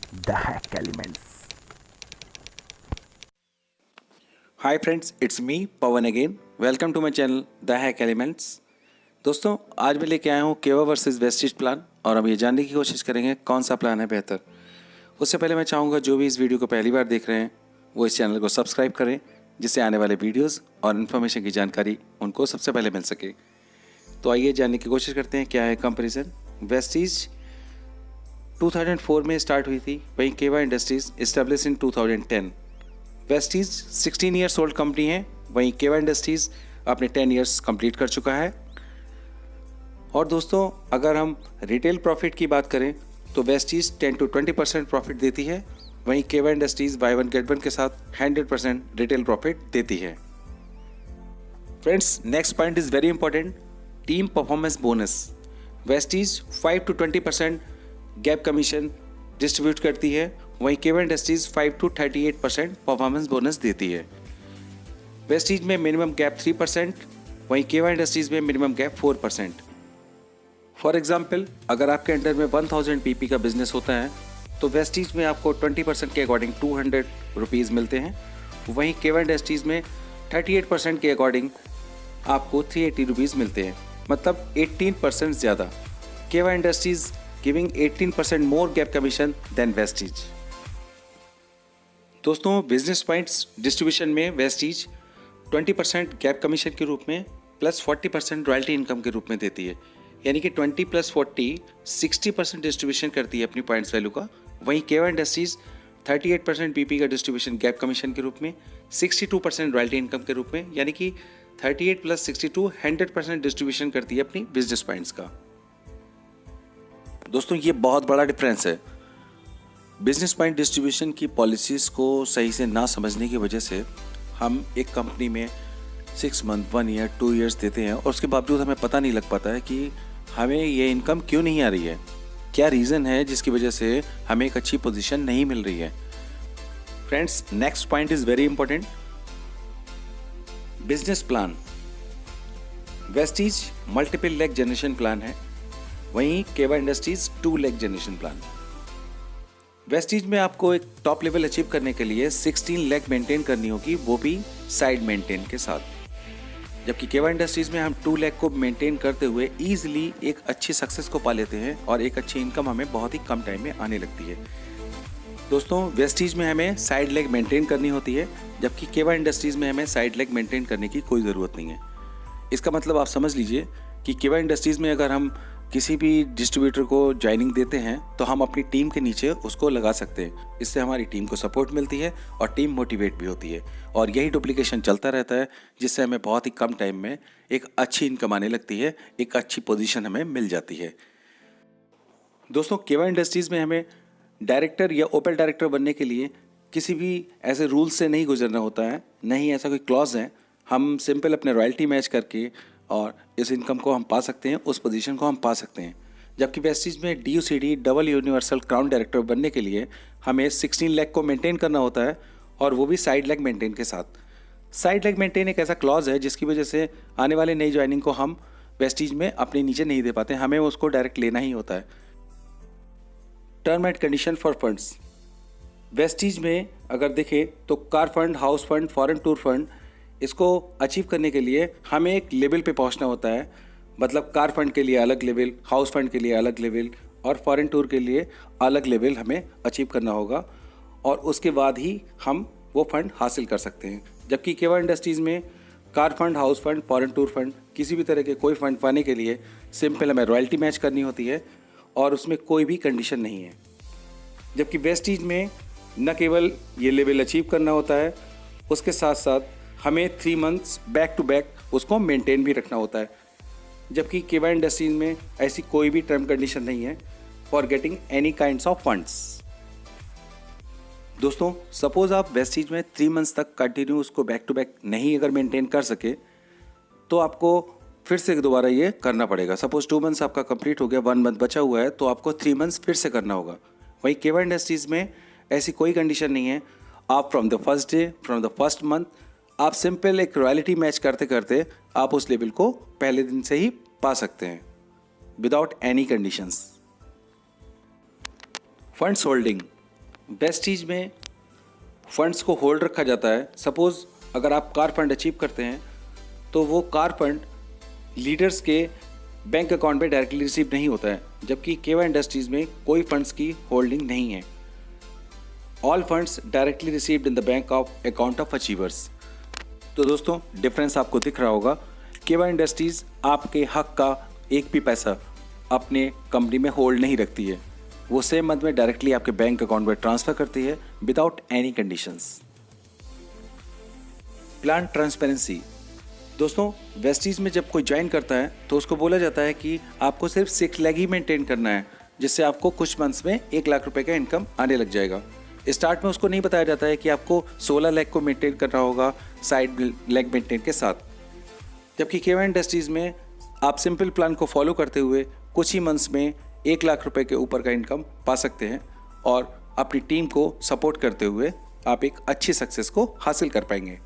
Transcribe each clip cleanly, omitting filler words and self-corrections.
The Hack Elements. Hi friends, it's me Pavan again. Welcome to my channel the hack elements. दोस्तों, आज मैं लेके आया हूँ केवा वर्सेस वेस्टीज प्लान और हम ये जानने की कोशिश करेंगे कौन सा प्लान है बेहतर। उससे पहले मैं चाहूँगा जो भी इस वीडियो को पहली बार देख रहे हैं वो इस चैनल को सब्सक्राइब करें, जिससे आने वाले वीडियोज़ और इन्फॉर्मेशन की जानकारी उनको सबसे पहले मिल सके। तो आइए जानने की कोशिश करते हैं क्या है कंपेरिजन। वेस्टीज 2004 में स्टार्ट हुई थी, वहीं केवा industries establish in 2010। Vestige 16 years old company है, वहीं केवा इंडस्ट्रीज अपने 10 ईयर्स कंप्लीट कर चुका है। और दोस्तों, अगर हम रिटेल प्रॉफिट की बात करें तो वेस्टीज 10 to 20% प्रॉफिट देती है, वहीं केवा industries by one get one के साथ 100% रिटेल प्रॉफिट देती है। Friends, next point is very important, team performance bonus. Vestige 5 to 20% gap commission distribute करती है, वहीं केवा इंडस्ट्रीज 5 to 38% परफॉर्मेंस बोनस देती है। वेस्टीज में मिनिमम गैप 3%, वहीं केवा इंडस्ट्रीज में मिनिमम गैप 4%। फॉर एग्जाम्पल, अगर आपके अंडर में 1000 पीपी का बिजनेस होता है तो वेस्टीज में आपको 20% के अकॉर्डिंग 200 रुपीज़ मिलते हैं, वहीं केवा इंडस्ट्रीज में 38% के अकॉर्डिंग आपको 380 रुपीज़ मिलते हैं, मतलब 18% ज़्यादा। केवा इंडस्ट्रीज गिविंग 18% मोर गैप कमीशन देन वेस्टीज। दोस्तों, बिजनेस पॉइंट्स डिस्ट्रीब्यूशन में वेस्टीज 20% गैप कमीशन के रूप में प्लस 40% रॉयल्टी इनकम के रूप में देती है, यानी कि 20 + 40 60% डिस्ट्रीब्यूशन करती है अपनी पॉइंट्स वैल्यू का। वहीं केवा इंडस्ट्रीज 38% पीपी का डिस्ट्रीब्यूशन गैप कमीशन के रूप में, 62% रॉयल्टी इनकम के रूप में, यानी कि 38 + 62 100% डिस्ट्रीब्यूशन करती है अपनी बिजनेस पॉइंट्स का। दोस्तों, ये बहुत बड़ा डिफरेंस है। बिजनेस पॉइंट डिस्ट्रीब्यूशन की पॉलिसीज़ को सही से ना समझने की वजह से हम एक कंपनी में 6 मंथ, 1 ईयर, 2 ईयर्स देते हैं और उसके बावजूद हमें पता नहीं लग पाता है कि हमें ये इनकम क्यों नहीं आ रही है, क्या रीज़न है जिसकी वजह से हमें एक अच्छी पोजीशन नहीं मिल रही है। Friends, next point is very important, business plan. Vestige multiple leg generation plan है, वहीं केवा industries 2 leg generation plan. Vestige में आपको एक टॉप लेवल अचीव करने के लिए 16 लेग मेंटेन करनी होगी, वो भी साइड मेंटेन के साथ। जबकि केवा इंडस्ट्रीज में हम 2 लेग को मेंटेन करते हुए ईजिली एक अच्छी सक्सेस को पा लेते हैं और एक अच्छी इनकम हमें बहुत ही कम टाइम में आने लगती है। दोस्तों, वेस्टीज में हमें साइड लेग मेंटेन करनी होती है, जबकि केवा इंडस्ट्रीज में हमें साइड लेग मेंटेन करने की कोई ज़रूरत नहीं है। इसका मतलब आप समझ लीजिए कि केवा इंडस्ट्रीज में अगर हम किसी भी डिस्ट्रीब्यूटर को ज्वाइनिंग देते हैं तो हम अपनी टीम के नीचे उसको लगा सकते हैं। इससे हमारी टीम को सपोर्ट मिलती है और टीम मोटिवेट भी होती है, और यही डुप्लीकेशन चलता रहता है, जिससे हमें बहुत ही कम टाइम में एक अच्छी इनकम आने लगती है, एक अच्छी पोजीशन हमें मिल जाती है। दोस्तों, केवा इंडस्ट्रीज़ में हमें डायरेक्टर या ओपन डायरेक्टर बनने के लिए किसी भी ऐसे रूल से नहीं गुजरना होता है, नहीं ऐसा कोई क्लॉज है। हम सिंपल अपने रॉयल्टी मैच करके और इस इनकम को हम पा सकते हैं, उस पोजीशन को हम पा सकते हैं। जबकि वेस्टीज में DUCD double universal crown director बनने के लिए हमें 16 लेग को मेंटेन करना होता है, और वो भी साइड लेग मेंटेन के साथ। साइड लेग मेंटेन एक ऐसा क्लॉज है जिसकी वजह से आने वाले नई ज्वाइनिंग को हम वेस्टीज में अपने नीचे नहीं दे पाते, हमें उसको डायरेक्ट लेना ही होता है। Term and condition for funds. Vestige में अगर देखें तो car fund, house fund, foreign tour fund, इसको अचीव करने के लिए हमें एक लेवल पे पहुंचना होता है। मतलब कार फंड के लिए अलग लेवल, हाउस फंड के लिए अलग लेवल और फॉरेन टूर के लिए अलग लेवल हमें अचीव करना होगा, और उसके बाद ही हम वो फंड हासिल कर सकते हैं। जबकि केवा इंडस्ट्रीज़ में car fund, house fund, foreign tour fund, किसी भी तरह के कोई फंड पाने के लिए सिंपल हमें रॉयल्टी मैच करनी होती है और उसमें कोई भी कंडीशन नहीं है। जबकि वेस्टीज में न केवल ये लेवल अचीव करना होता है, उसके साथ साथ हमें 3 मंथ्स बैक टू बैक उसको मेंटेन भी रखना होता है। जबकि केवा इंडस्ट्रीज में ऐसी कोई भी टर्म कंडीशन नहीं है for getting any kinds of funds. दोस्तों, सपोज आप वेस्टीज में 3 मंथ्स तक कंटिन्यू उसको बैक टू बैक नहीं अगर मेंटेन कर सके तो आपको फिर से दोबारा ये करना पड़ेगा। सपोज 2 मंथ्स आपका कंप्लीट हो गया, 1 मंथ बचा हुआ है, तो आपको 3 मंथ्स फिर से करना होगा। वहीं केवा इंडस्ट्रीज में ऐसी कोई कंडीशन नहीं है। आप from the first day, from the first month, आप सिंपल एक रॉयल्टी मैच करते करते आप उस लेवल को पहले दिन से ही पा सकते हैं without any conditions. Funds holding. Vestige में फंड्स को होल्ड रखा जाता है। सपोज़ अगर आप कार फंड अचीव करते हैं तो वो कार फंड लीडर्स के बैंक अकाउंट में डायरेक्टली रिसीव नहीं होता है, जबकि केवा इंडस्ट्रीज़ में कोई फंड्स की होल्डिंग नहीं है। All funds directly received in the bank of account of achievers. तो दोस्तों डिफरेंस आपको दिख रहा होगा। केवा इंडस्ट्रीज़ आपके हक का एक भी पैसा अपने कंपनी में होल्ड नहीं रखती है, वो सेम मंथ में डायरेक्टली आपके बैंक अकाउंट में ट्रांसफ़र करती है without any conditions. Plan transparency. दोस्तों वेस्टीज में जब कोई ज्वाइन करता है तो उसको बोला जाता है कि आपको सिर्फ 6 लाख ही मेंटेन करना है, जिससे आपको कुछ मंथ्स में 1 लाख रुपए का इनकम आने लग जाएगा। स्टार्ट में उसको नहीं बताया जाता है कि आपको 16 लाख को मेंटेन करना होगा साइड लेग मेंटेन के साथ। जबकि केवा इंडस्ट्रीज़ में आप सिंपल प्लान को फॉलो करते हुए कुछ ही मंथ्स में 1 लाख रुपए के ऊपर का इनकम पा सकते हैं और अपनी टीम को सपोर्ट करते हुए आप एक अच्छी सक्सेस को हासिल कर पाएंगे।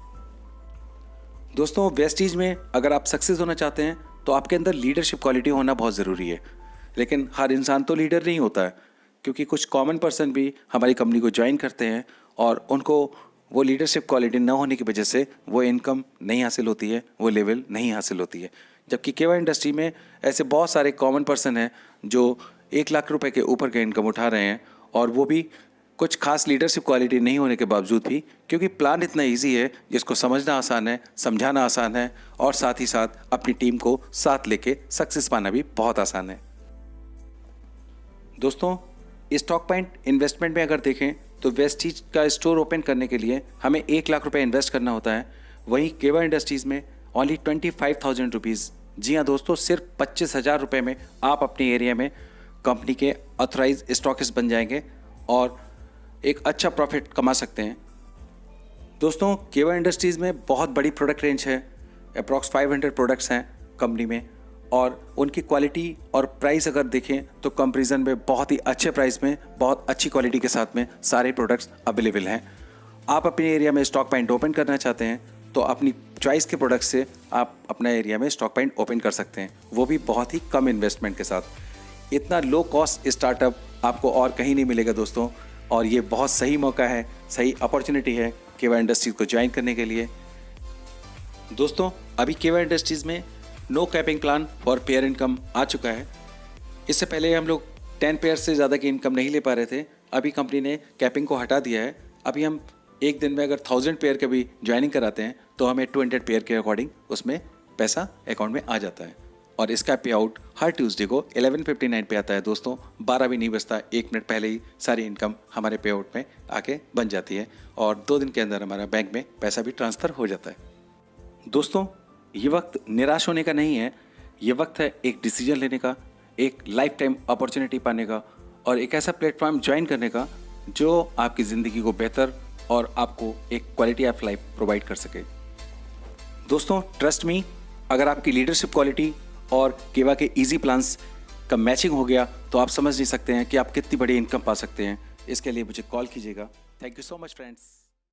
दोस्तों वेस्टीज में अगर आप सक्सेस होना चाहते हैं तो आपके अंदर लीडरशिप क्वालिटी होना बहुत ज़रूरी है, लेकिन हर इंसान तो लीडर नहीं होता है, क्योंकि कुछ कॉमन पर्सन भी हमारी कंपनी को ज्वाइन करते हैं और उनको वो लीडरशिप क्वालिटी न होने की वजह से वो इनकम नहीं हासिल होती है, वो लेवल नहीं हासिल होती है। जबकि केवा इंडस्ट्री में ऐसे बहुत सारे कॉमन पर्सन हैं जो 1 लाख रुपए के ऊपर का इनकम उठा रहे हैं, और वो भी कुछ खास लीडरशिप क्वालिटी नहीं होने के बावजूद भी, क्योंकि प्लान इतना इजी है जिसको समझना आसान है, समझाना आसान है और साथ ही साथ अपनी टीम को साथ लेके सक्सेस पाना भी बहुत आसान है। दोस्तों स्टॉक पॉइंट इन्वेस्टमेंट में अगर देखें तो वेस्टीज का स्टोर ओपन करने के लिए हमें 1 लाख रुपए इन्वेस्ट करना होता है, वहीं केवा इंडस्ट्रीज़ में ओनली 25,000 रुपीज़। जी हाँ दोस्तों, सिर्फ 25,000 रुपये में आप अपने एरिया में कंपनी के ऑथराइज स्टॉकिस्ट बन जाएंगे और एक अच्छा प्रॉफिट कमा सकते हैं। दोस्तों केवा इंडस्ट्रीज़ में बहुत बड़ी प्रोडक्ट रेंज है, अप्रॉक्स 500 प्रोडक्ट्स हैं कंपनी में, और उनकी क्वालिटी और प्राइस अगर देखें तो कंपैरिजन में बहुत ही अच्छे प्राइस में बहुत अच्छी क्वालिटी के साथ में सारे प्रोडक्ट्स अवेलेबल हैं। आप अपने एरिया में स्टॉक पॉइंट ओपन करना चाहते हैं तो अपनी चॉइस के प्रोडक्ट से आप अपना एरिया में स्टॉक पॉइंट ओपन कर सकते हैं, वो भी बहुत ही कम इन्वेस्टमेंट के साथ। इतना लो कॉस्ट स्टार्टअप आपको और कहीं नहीं मिलेगा दोस्तों, और ये बहुत सही मौका है, सही अपॉर्चुनिटी है केवा इंडस्ट्रीज़ को ज्वाइन करने के लिए। दोस्तों अभी केवा इंडस्ट्रीज़ में no capping plan for pair income आ चुका है। इससे पहले हम लोग 10 पेयर से ज़्यादा की इनकम नहीं ले पा रहे थे, अभी कंपनी ने कैपिंग को हटा दिया है। अभी हम एक दिन में अगर 1000 पेयर के भी ज्वाइनिंग कराते हैं तो हमें 200 पेयर के अकॉर्डिंग उसमें पैसा अकाउंट में आ जाता है, और इसका पे आउट हर ट्यूसडे को 11:59 पे आता है दोस्तों। 12 भी नहीं बजता, 1 मिनट पहले ही सारी इनकम हमारे पे आउट में आके बन जाती है और 2 दिन के अंदर हमारा बैंक में पैसा भी ट्रांसफ़र हो जाता है। दोस्तों ये वक्त निराश होने का नहीं है, ये वक्त है एक डिसीजन लेने का, एक लाइफ टाइम अपॉर्चुनिटी पाने का और एक ऐसा प्लेटफॉर्म ज्वाइन करने का जो आपकी ज़िंदगी को बेहतर और आपको एक क्वालिटी ऑफ लाइफ प्रोवाइड कर सके। दोस्तों ट्रस्ट मी, अगर आपकी लीडरशिप क्वालिटी और केवा के इजी प्लान्स का मैचिंग हो गया तो आप समझ नहीं सकते हैं कि आप कितनी बड़ी इनकम पा सकते हैं। इसके लिए मुझे कॉल कीजिएगा। Thank you so much friends.